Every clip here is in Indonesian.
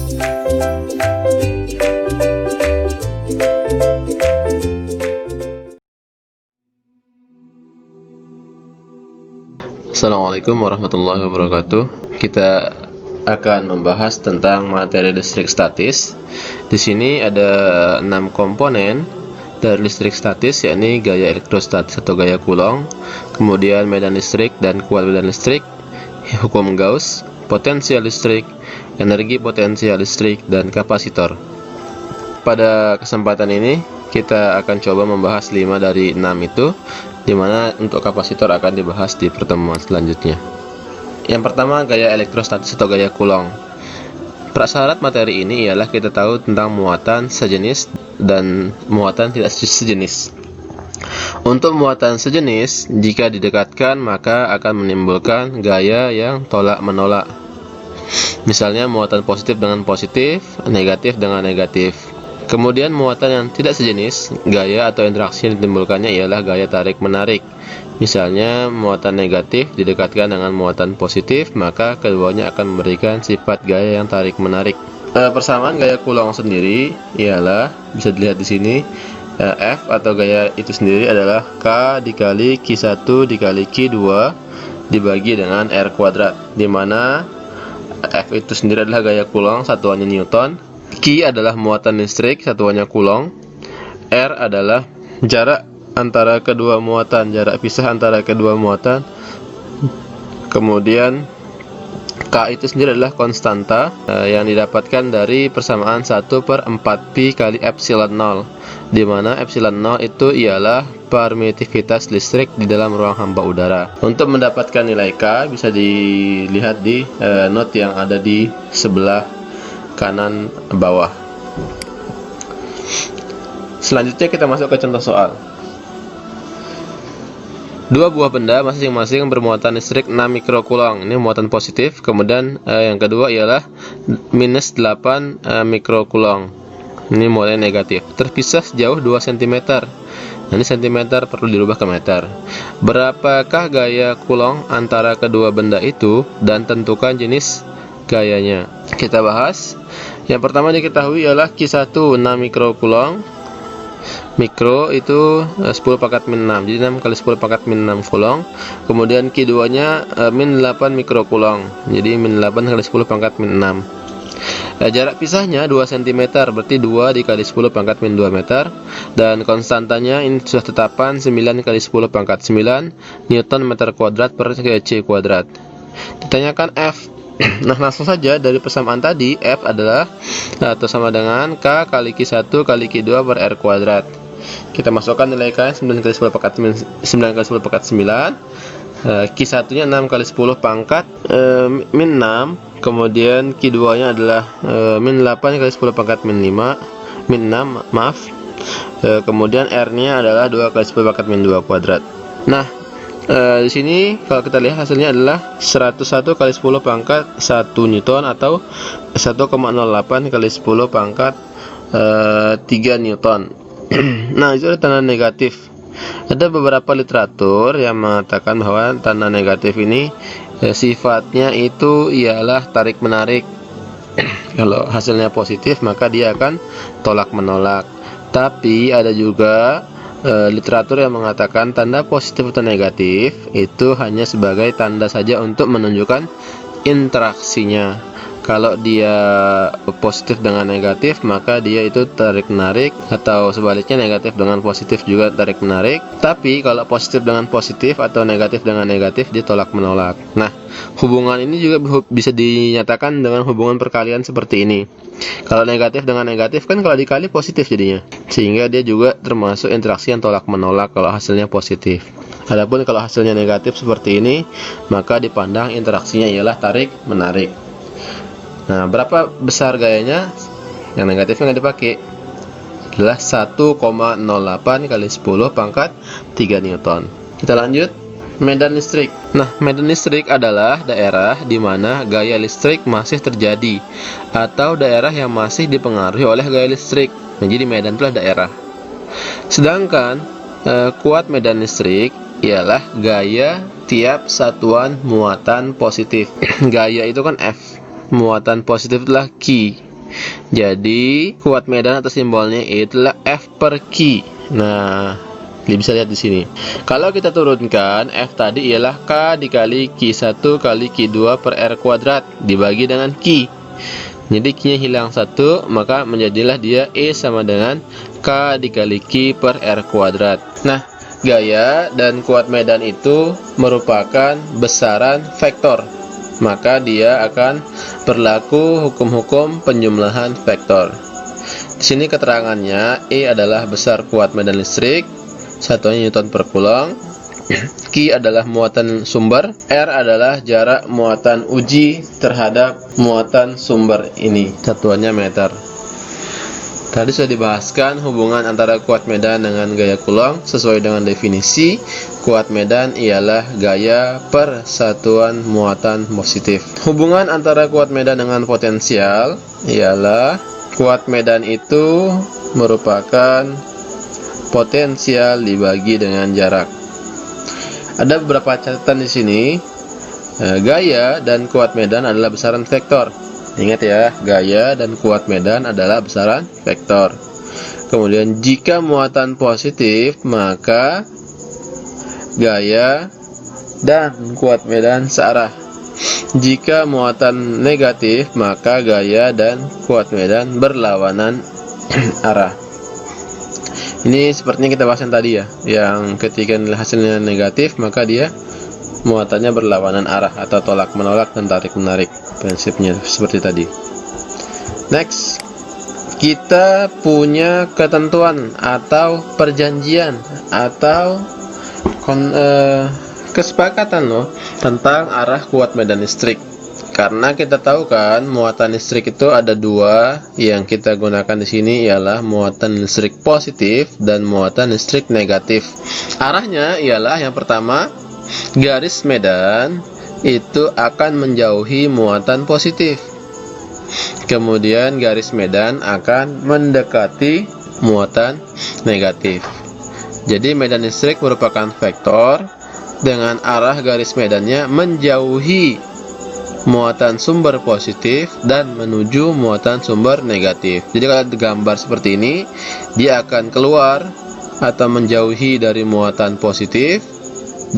Assalamualaikum warahmatullahi wabarakatuh. Kita akan membahas tentang materi listrik statis. Di sini ada 6 komponen dari listrik statis, yakni gaya elektrostatis atau gaya Coulomb, kemudian medan listrik dan kuat medan listrik, hukum Gauss, potensial listrik, energi potensial listrik, dan kapasitor. Pada kesempatan ini kita akan coba membahas 5 dari 6 itu, dimana untuk kapasitor akan dibahas di pertemuan selanjutnya. Yang pertama, gaya elektrostatis atau gaya Coulomb. Prasyarat materi ini ialah kita tahu tentang muatan sejenis dan muatan tidak sejenis. Untuk muatan sejenis, jika didekatkan maka akan menimbulkan gaya yang tolak menolak. Misalnya muatan positif dengan positif, negatif dengan negatif. Kemudian muatan yang tidak sejenis, gaya atau interaksi yang ditimbulkannya ialah gaya tarik-menarik. Misalnya muatan negatif didekatkan dengan muatan positif, maka keduanya akan memberikan sifat gaya yang tarik-menarik. Persamaan gaya Coulomb sendiri ialah, bisa dilihat di sini, F atau gaya itu sendiri adalah K dikali Q1 dikali Q2 dibagi dengan R kuadrat, di mana F itu sendiri adalah gaya Coulomb, satuannya Newton. Q adalah muatan listrik, satuannya Coulomb. R adalah jarak antara kedua muatan, jarak pisah antara kedua muatan. Kemudian K itu sendiri adalah konstanta yang didapatkan dari persamaan 1/4pi kali epsilon 0, di mana epsilon 0 itu ialah permitivitas listrik di dalam ruang hampa udara. Untuk mendapatkan nilai K bisa dilihat di note yang ada di sebelah kanan bawah. Selanjutnya kita masuk ke contoh soal. Dua buah benda masing-masing bermuatan listrik 6 mikrocoulomb. Ini muatan positif. Kemudian yang kedua ialah minus 8 mikrocoulomb. Ini muatan negatif. Terpisah sejauh 2 cm. Ini cm perlu dirubah ke meter. Berapakah gaya Coulomb antara kedua benda itu, dan tentukan jenis gayanya. Kita bahas. Yang pertama diketahui ialah Q1 6 mikrocoulomb. Mikro itu 10 pangkat min 6, jadi 6 kali 10 pangkat min 6 coulomb. Kemudian Q2 nya min 8 mikrocoulomb, jadi min 8 kali 10 pangkat min 6. Jarak pisahnya 2 cm, berarti 2 dikali 10 pangkat min 2 meter. Dan konstantanya ini sudah tetapan 9 kali 10 pangkat 9 Newton meter kuadrat per C kuadrat. Ditanyakan F. Nah, langsung saja dari persamaan tadi, F adalah atau sama dengan K kali Q1 kali Q2 per R kuadrat. Kita masukkan nilai K 9 kali 10 pangkat 9. Q1 nya 6 kali 10 pangkat min 6. Kemudian Q2 nya adalah min 8 kali 10 pangkat min 5 min 6, maaf. Kemudian R nya adalah 2 kali 10 pangkat min 2 kuadrat. Nah, di sini kalau kita lihat hasilnya adalah 101 kali 10 pangkat 1 Newton atau 1,08 kali 10 pangkat 3 Newton. Nah, itu ada tanda negatif. Ada beberapa literatur yang mengatakan bahwa tanda negatif ini sifatnya itu ialah tarik menarik. Kalau hasilnya positif maka dia akan tolak menolak. Tapi ada juga literatur yang mengatakan tanda positif atau negatif itu hanya sebagai tanda saja untuk menunjukkan interaksinya. Kalau dia positif dengan negatif maka dia itu tarik menarik, atau sebaliknya negatif dengan positif juga tarik menarik. Tapi kalau positif dengan positif atau negatif dengan negatif dia tolak menolak. Nah, hubungan ini juga bisa dinyatakan dengan hubungan perkalian seperti ini. Kalau negatif dengan negatif kan kalau dikali positif jadinya, sehingga dia juga termasuk interaksi yang tolak menolak kalau hasilnya positif. Adapun kalau hasilnya negatif seperti ini, maka dipandang interaksinya ialah tarik menarik. Nah, berapa besar gayanya? Yang negatifnya nggak dipakai, adalah 1,08 kali 10 pangkat 3 Newton. Kita lanjut. Medan listrik. Nah, medan listrik adalah daerah di mana gaya listrik masih terjadi, atau daerah yang masih dipengaruhi oleh gaya listrik. Nah, jadi medan itulah daerah. Sedangkan kuat medan listrik ialah gaya tiap satuan muatan positif. Gaya itu kan F, muatan positif adalah Q. Jadi kuat medan atau simbolnya E itulah F per Q. Nah, bisa lihat di sini. Kalau kita turunkan, F tadi ialah K dikali Q1 kali Q2 per R kuadrat dibagi dengan Q. Jadi Q-nya hilang 1, maka menjadilah dia E sama dengan K dikali Q per R kuadrat. Nah, gaya dan kuat medan itu merupakan besaran vektor. Maka dia akan berlaku hukum-hukum penjumlahan vektor. Di sini keterangannya, E adalah besar kuat medan listrik, satuannya Newton per Coulomb. Q adalah muatan sumber, R adalah jarak muatan uji terhadap muatan sumber ini, satuannya meter. Tadi sudah dibahaskan hubungan antara kuat medan dengan gaya Coulomb. Sesuai dengan definisi, kuat medan ialah gaya per satuan muatan positif. Hubungan antara kuat medan dengan potensial ialah kuat medan itu merupakan potensial dibagi dengan jarak. Ada beberapa catatan di sini. Gaya dan kuat medan adalah besaran vektor. Ingat ya, gaya dan kuat medan adalah besaran vektor. Kemudian jika muatan positif, maka gaya dan kuat medan searah. Jika muatan negatif, maka gaya dan kuat medan berlawanan arah. Ini sepertinya kita bahas yang tadi ya, yang ketika hasilnya negatif, maka dia muatannya berlawanan arah atau tolak menolak dan tarik menarik. Prinsipnya seperti tadi. Next, kita punya ketentuan atau perjanjian atau kesepakatan tentang arah kuat medan listrik. Karena kita tahu kan muatan listrik itu ada dua, yang kita gunakan di sini ialah muatan listrik positif dan muatan listrik negatif. Arahnya ialah yang pertama, garis medan itu akan menjauhi muatan positif. Kemudian garis medan akan mendekati muatan negatif. Jadi medan listrik merupakan vektor dengan arah garis medannya menjauhi muatan sumber positif dan menuju muatan sumber negatif. Jadi kalau digambar seperti ini, dia akan keluar atau menjauhi dari muatan positif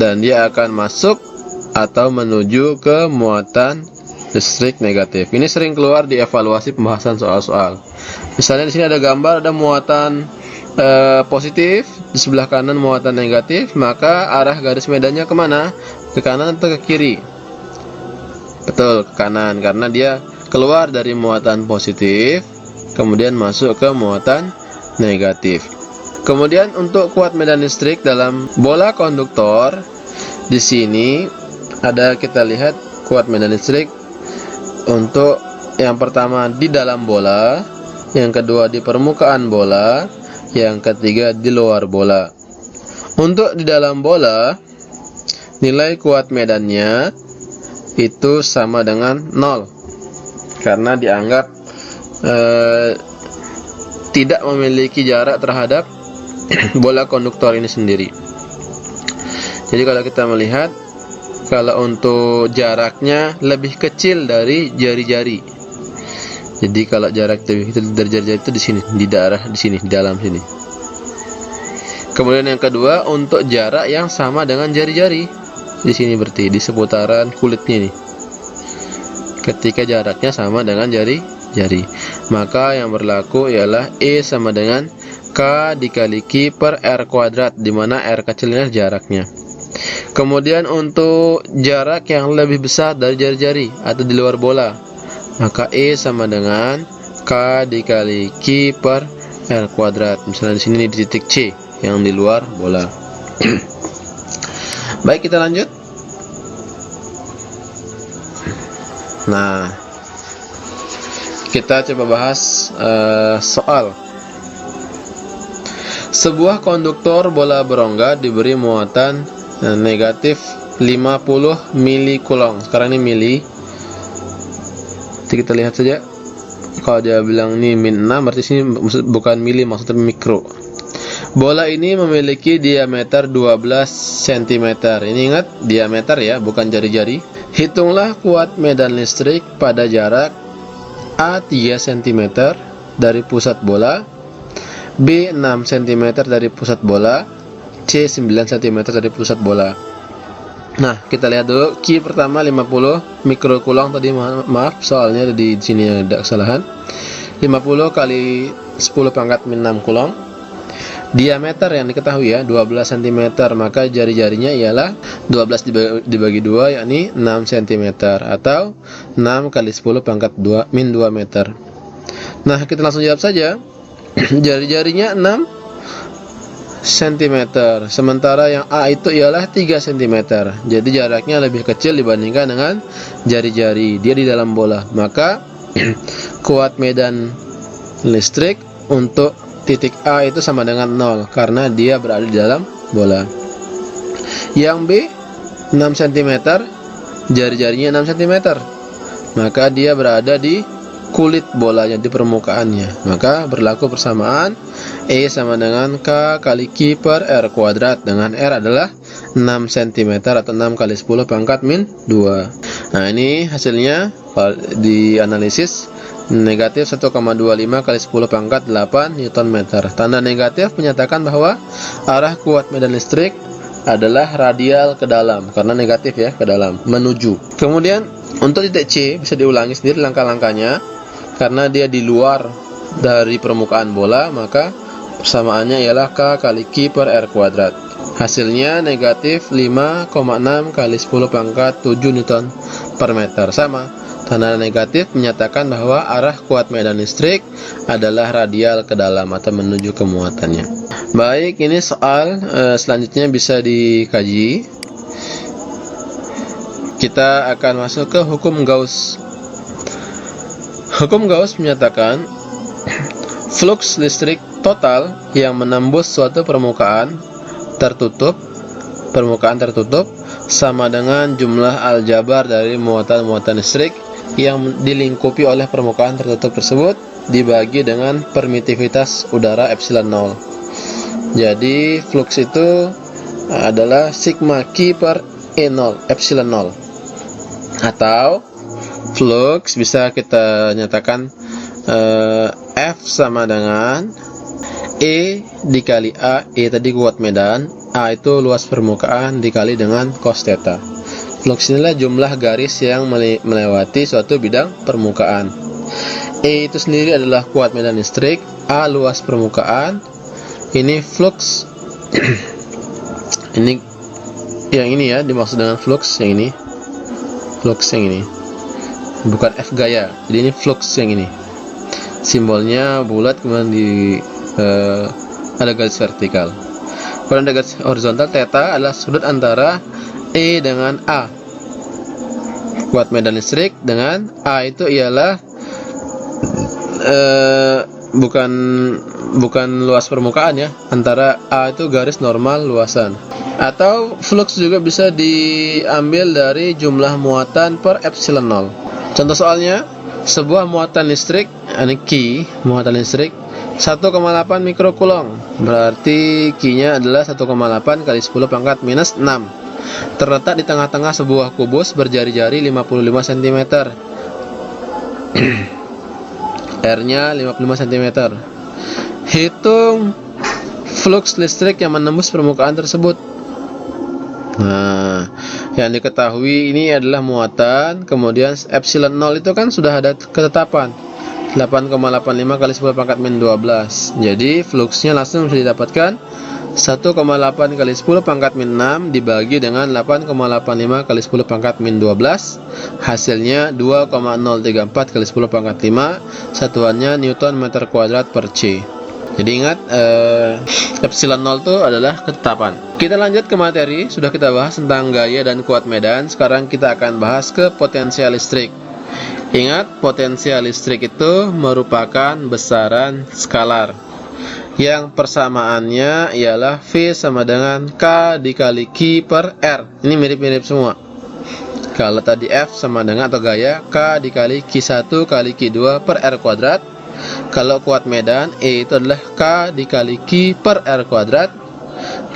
dan dia akan masuk atau menuju ke muatan listrik negatif. Ini sering keluar di evaluasi pembahasan soal-soal. Misalnya di sini ada gambar, ada muatan positif, di sebelah kanan muatan negatif, maka arah garis medannya kemana? Ke kanan atau ke kiri? Betul, ke kanan, karena dia keluar dari muatan positif, kemudian masuk ke muatan negatif. Kemudian untuk kuat medan listrik dalam bola konduktor, di sini ada kita lihat kuat medan listrik untuk yang pertama di dalam bola, yang kedua di permukaan bola, yang ketiga di luar bola. Untuk di dalam bola, nilai kuat medannya itu sama dengan 0 karena dianggap tidak memiliki jarak terhadap bola konduktor ini sendiri. Jadi kalau kita melihat, kalau untuk jaraknya lebih kecil dari jari-jari. Jadi kalau jarak lebih kecil dari jari-jari itu di sini, di daerah di sini, di dalam sini. Kemudian yang kedua, untuk jarak yang sama dengan jari-jari. Di sini berarti di seputaran kulitnya nih. Ketika jaraknya sama dengan jari-jari, maka yang berlaku ialah E sama dengan K dikali Q per R kuadrat, di mana R kecilnya jaraknya. Kemudian untuk jarak yang lebih besar dari jari-jari atau di luar bola, maka E sama dengan K dikali Q per R kuadrat. Misalnya di sini di titik C yang di luar bola. Baik, kita lanjut. Nah, kita coba bahas soal. Sebuah konduktor bola berongga diberi muatan negatif 50 mili Coulomb. Sekarang ini mili. Jadi kita lihat saja. Kalau dia bilang ini min 6, berarti sini bukan mili, maksudnya mikro. Bola ini memiliki diameter 12 cm. Ini ingat, diameter ya, bukan jari-jari. Hitunglah kuat medan listrik pada jarak A 3 cm dari pusat bola, B 6 cm dari pusat bola, C 9 cm dari pusat bola. Nah, kita lihat dulu Q pertama 50 mikrokulong tadi, maaf soalnya di sini ada kesalahan. 50 kali 10 pangkat min 6 kulong. Diameter yang diketahui ya 12 cm, maka jari-jarinya ialah 12 dibagi 2 yakni 6 cm atau 6 kali 10 pangkat 2 min 2 meter. Nah, kita langsung jawab saja. Jari-jarinya 6 cm, sementara yang A itu ialah 3 cm. Jadi jaraknya lebih kecil dibandingkan dengan jari-jari. Dia di dalam bola, maka kuat medan listrik untuk titik A itu sama dengan 0 karena dia berada di dalam bola. Yang B 6 cm, jari-jarinya 6 cm, maka dia berada di kulit bolanya, di permukaannya. Maka berlaku persamaan E sama dengan K kali Q per R kuadrat, dengan R adalah 6 cm atau 6 kali 10 pangkat min 2. Nah, ini hasilnya dianalisis. Negatif 1,25 kali 10 pangkat 8 Newton meter. Tanda negatif menyatakan bahwa arah kuat medan listrik adalah radial ke dalam, karena negatif ya, ke dalam, menuju. Kemudian untuk titik C bisa diulangi sendiri langkah-langkahnya. Karena dia di luar dari permukaan bola, maka persamaannya ialah K kali Q per R kuadrat. Hasilnya negatif 5,6 kali 10 pangkat 7 Newton per meter. Sama, tanda negatif menyatakan bahwa arah kuat medan listrik adalah radial ke dalam atau menuju ke muatannya. Baik, ini soal selanjutnya bisa dikaji. Kita akan masuk ke hukum Gauss. Hukum Gauss menyatakan flux listrik total yang menembus suatu permukaan tertutup sama dengan jumlah aljabar dari muatan-muatan listrik yang dilingkupi oleh permukaan tertutup tersebut dibagi dengan permitivitas udara epsilon 0. Jadi flux itu adalah sigma Q per E0 epsilon 0, atau flux bisa kita nyatakan F sama dengan E dikali A. E tadi kuat medan, A itu luas permukaan dikali dengan cos theta. Flux inilah jumlah garis yang melewati suatu bidang permukaan. E itu sendiri adalah kuat medan listrik, A luas permukaan. Ini flux ini yang ini ya, dimaksud dengan flux yang ini. Flux yang ini, bukan F gaya. Jadi ini flux yang ini. Simbolnya bulat, kemudian ada garis vertikal. Kalau ada garis horizontal, theta adalah sudut antara E dengan A. Kuat medan listrik dengan A itu ialah bukan luas permukaan ya. Antara A itu garis normal luasan. Atau flux juga bisa diambil dari jumlah muatan per epsilon 0. Contoh soalnya, sebuah muatan listrik, ini Q, muatan listrik 1,8 mikrokulong. Berarti Q-nya adalah 1,8 kali 10 pangkat minus 6. Terletak di tengah-tengah sebuah kubus berjari-jari 55 cm. R-nya 55 cm. Hitung flux listrik yang menembus permukaan tersebut. Nah, yang diketahui ini adalah muatan, kemudian epsilon 0 itu kan sudah ada ketetapan 8,85 kali 10 pangkat min 12. Jadi fluxnya langsung bisa didapatkan 1,8 kali 10 pangkat min 6 dibagi dengan 8,85 kali 10 pangkat min 12. Hasilnya 2,034 kali 10 pangkat 5. Satuannya Newton meter kuadrat per C. Jadi ingat, epsilon 0 itu adalah ketetapan. Kita lanjut ke materi. Sudah kita bahas tentang gaya dan kuat medan. Sekarang kita akan bahas ke potensial listrik. Ingat, potensial listrik itu merupakan besaran skalar yang persamaannya ialah V sama dengan K dikali Q per R. Ini mirip-mirip semua. Kalau tadi F sama dengan atau gaya K dikali Q1 kali Q2 per R kuadrat. Kalau kuat medan, E itu adalah K dikali Q per R kuadrat.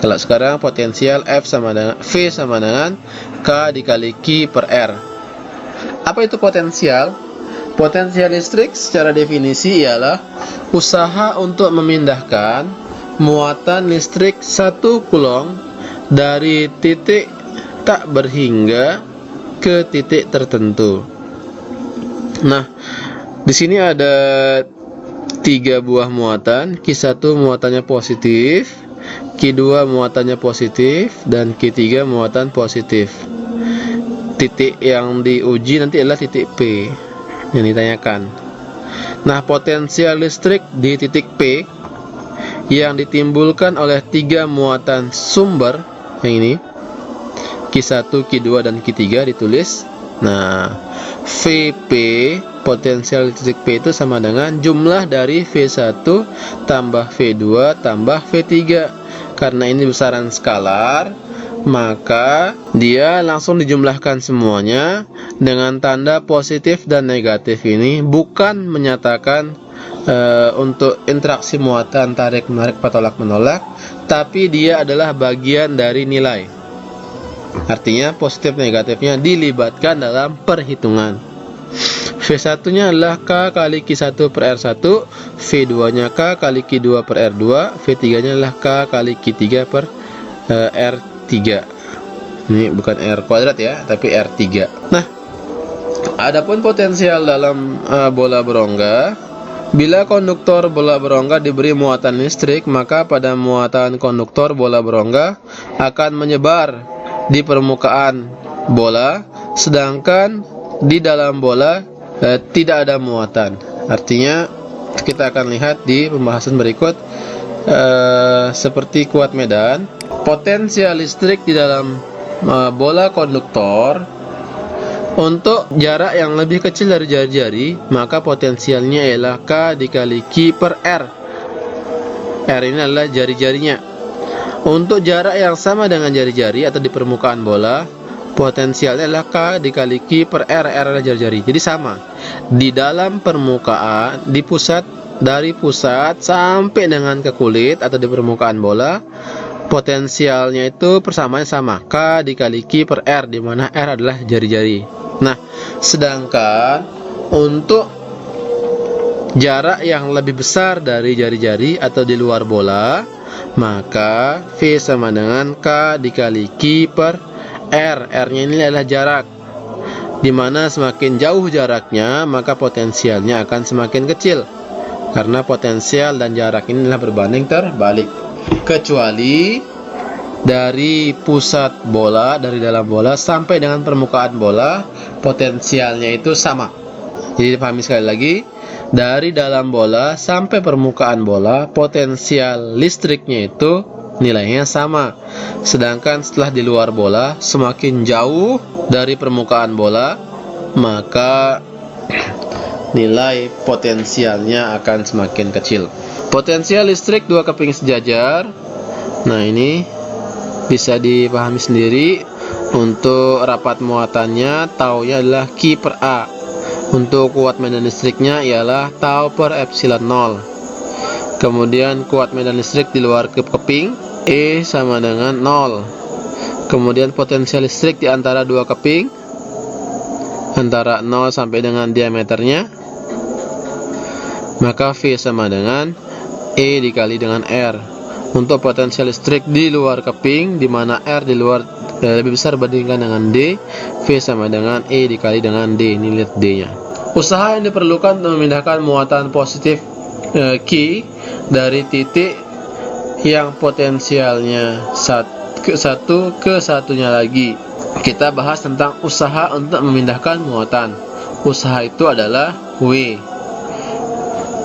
Kalau sekarang potensial F sama dengan V sama dengan K dikali Q per R. Apa itu potensial? Potensial listrik secara definisi ialah usaha untuk memindahkan muatan listrik 1 kulong dari titik tak berhingga ke titik tertentu. Nah, di sini ada 3 buah muatan. Q1 muatannya positif, Q2 muatannya positif, dan Q3 muatan positif. Titik yang diuji nanti adalah titik P yang ditanyakan. Nah, potensial listrik di titik P yang ditimbulkan oleh 3 muatan sumber yang ini, Q1, Q2, dan Q3 ditulis. Nah, VP potensial titik P itu sama dengan jumlah dari V1 tambah V2 tambah V3. Karena ini besaran skalar, maka dia langsung dijumlahkan semuanya dengan tanda positif dan negatif. Ini bukan menyatakan untuk interaksi muatan tarik menarik atau tolak menolak, tapi dia adalah bagian dari nilai. Artinya positif negatifnya dilibatkan dalam perhitungan. V1 nya adalah K kali Q1 per R1, V2 nya K kali Q2 per R2, V3 nya adalah K kali Q3 per R3. Ini bukan R kuadrat ya, tapi R3. Nah, adapun potensial dalam bola berongga, bila konduktor bola berongga diberi muatan listrik, maka pada muatan konduktor bola berongga akan menyebar di permukaan bola, sedangkan di dalam bola tidak ada muatan. Artinya kita akan lihat di pembahasan berikut seperti kuat medan. Potensial listrik di dalam bola konduktor untuk jarak yang lebih kecil dari jari-jari, maka potensialnya ialah K dikali Q per R. R ini adalah jari-jarinya. Untuk jarak yang sama dengan jari-jari atau di permukaan bola, potensialnya adalah K dikali Q per R. R adalah jari-jari. Jadi sama. Di dalam permukaan, di pusat, dari pusat sampai dengan ke kulit atau di permukaan bola, potensialnya itu persamaannya sama, K dikali Q per R, di mana R adalah jari-jari. Nah, sedangkan untuk jarak yang lebih besar dari jari-jari atau di luar bola, maka V sama dengan K dikali Q per R. R-nya ini adalah jarak, di mana semakin jauh jaraknya, maka potensialnya akan semakin kecil, karena potensial dan jarak ini adalah berbanding terbalik. Kecuali dari pusat bola, dari dalam bola sampai dengan permukaan bola, potensialnya itu sama. Jadi dipahami sekali lagi, dari dalam bola sampai permukaan bola, potensial listriknya itu nilainya sama. Sedangkan setelah di luar bola, semakin jauh dari permukaan bola, maka nilai potensialnya akan semakin kecil. Potensial listrik 2 keping sejajar. Nah, ini bisa dipahami sendiri. Untuk rapat muatannya, taunya adalah Q per A. Untuk kuat medan listriknya ialah tau per epsilon 0. Kemudian kuat medan listrik di luar keping, E sama dengan 0. Kemudian potensial listrik di antara 2 keping, antara 0 sampai dengan diameternya, maka V sama dengan E dikali dengan R. Untuk potensial listrik di luar keping, di mana R di luar lebih besar bandingkan dengan D, V sama dengan E dikali dengan D. Ini lihat D-nya. Usaha yang diperlukan untuk memindahkan muatan positif Q dari titik yang potensialnya satu ke satunya lagi. Kita bahas tentang usaha untuk memindahkan muatan. Usaha itu adalah W.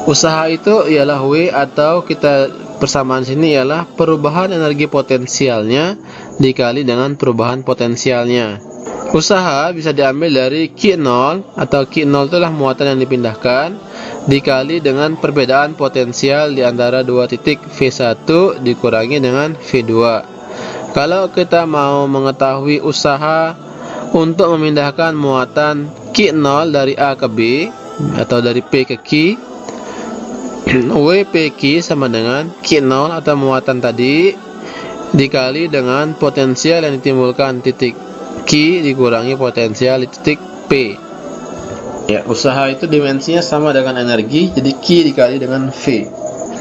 Usaha itu ialah W, atau kita persamaan sini ialah perubahan energi potensialnya dikali dengan perubahan potensialnya. Usaha bisa diambil dari Q0, atau Q0 itulah muatan yang dipindahkan, dikali dengan perbedaan potensial di antara 2 titik V1 dikurangi dengan V2. Kalau kita mau mengetahui usaha untuk memindahkan muatan Q0 dari A ke B, atau dari P ke Q, WPQ sama dengan Q0 atau muatan tadi dikali dengan potensial yang ditimbulkan titik Q dikurangi potensial di titik P. Ya, usaha itu dimensinya sama dengan energi, jadi Q dikali dengan V.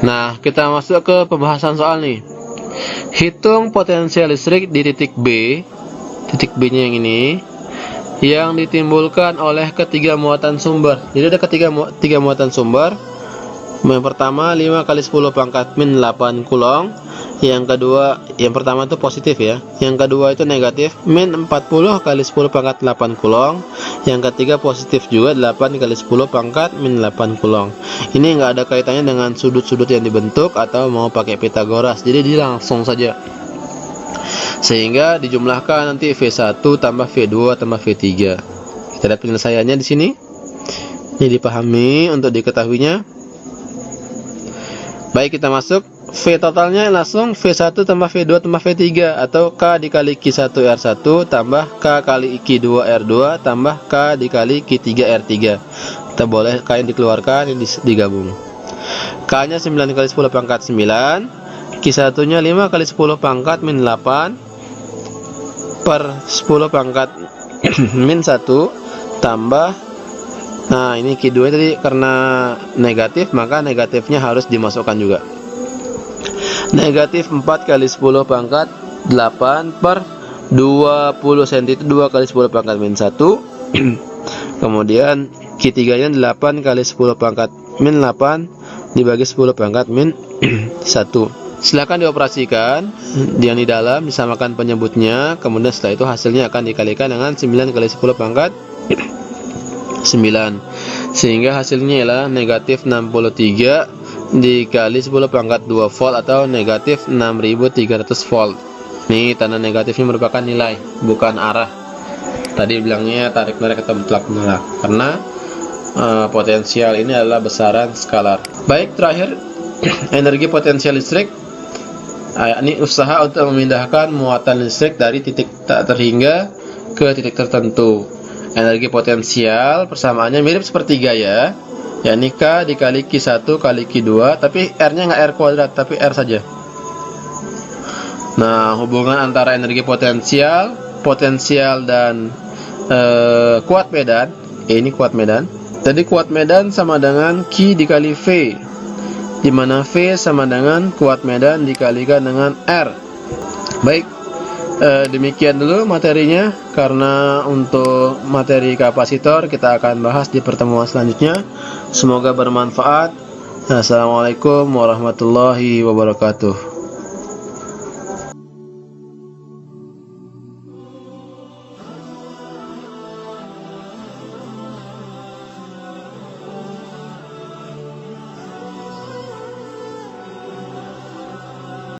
Nah, kita masuk ke pembahasan soal nih. Hitung potensial listrik di titik B, titik B-nya yang ini, yang ditimbulkan oleh ketiga muatan sumber. Jadi ada tiga muatan sumber. Yang pertama 5 kali 10 pangkat min 8 kulong. Yang kedua, yang pertama itu positif ya. Yang kedua itu negatif min 40 kali 10 pangkat 8 kulong. Yang ketiga positif juga 8 kali 10 pangkat min 8 kulong. Ini nggak ada kaitannya dengan sudut-sudut yang dibentuk atau mau pakai Pitagoras. Jadi dia langsung saja. Sehingga dijumlahkan nanti V1 tambah V2 tambah V3. Kita lihat penyelesaiannya di sini. Ini dipahami untuk diketahuinya. Baik, kita masuk. V totalnya langsung V1 tambah V2 tambah V3 atau K dikali Q1 R1 tambah K kali Q2 R2 tambah K dikali Q3 R3. Kita boleh K yang dikeluarkan, ini digabung. K nya 9 kali 10 pangkat 9, Q1 nya 5 kali 10 pangkat min 8 per 10 pangkat min 1 tambah, nah ini Q2 tadi karena negatif maka negatifnya harus dimasukkan juga. Negatif 4 kali 10 pangkat 8 per 20 cm itu 2 kali 10 pangkat min 1. Kemudian Q3 nya 8 kali 10 pangkat min 8 dibagi 10 pangkat min 1. Silakan dioperasikan yang di dalam, disamakan penyebutnya. Kemudian setelah itu hasilnya akan dikalikan dengan 9 kali 10 pangkat 9, sehingga hasilnya ialah negatif 63 dikali 10 pangkat 2 volt atau negatif 6300 volt. Ini tanda negatifnya merupakan nilai, bukan arah. Tadi bilangnya tarik menarik atau mutlak menolak, karena potensial ini adalah besaran skalar. Baik, terakhir energi potensial listrik. Ini usaha untuk memindahkan muatan listrik dari titik tak terhingga ke titik tertentu. Energi potensial persamaannya mirip sepertiga ya, yakni K dikali Q1 kali Q2, tapi R-nya nggak R kuadrat, tapi R saja. Nah, hubungan antara energi potensial dan kuat medan, ini kuat medan. Jadi kuat medan sama dengan Q dikali V, di mana V sama dengan kuat medan dikalikan dengan R. Baik, demikian dulu materinya, karena untuk materi kapasitor kita akan bahas di pertemuan selanjutnya. Semoga bermanfaat. Assalamualaikum warahmatullahi wabarakatuh.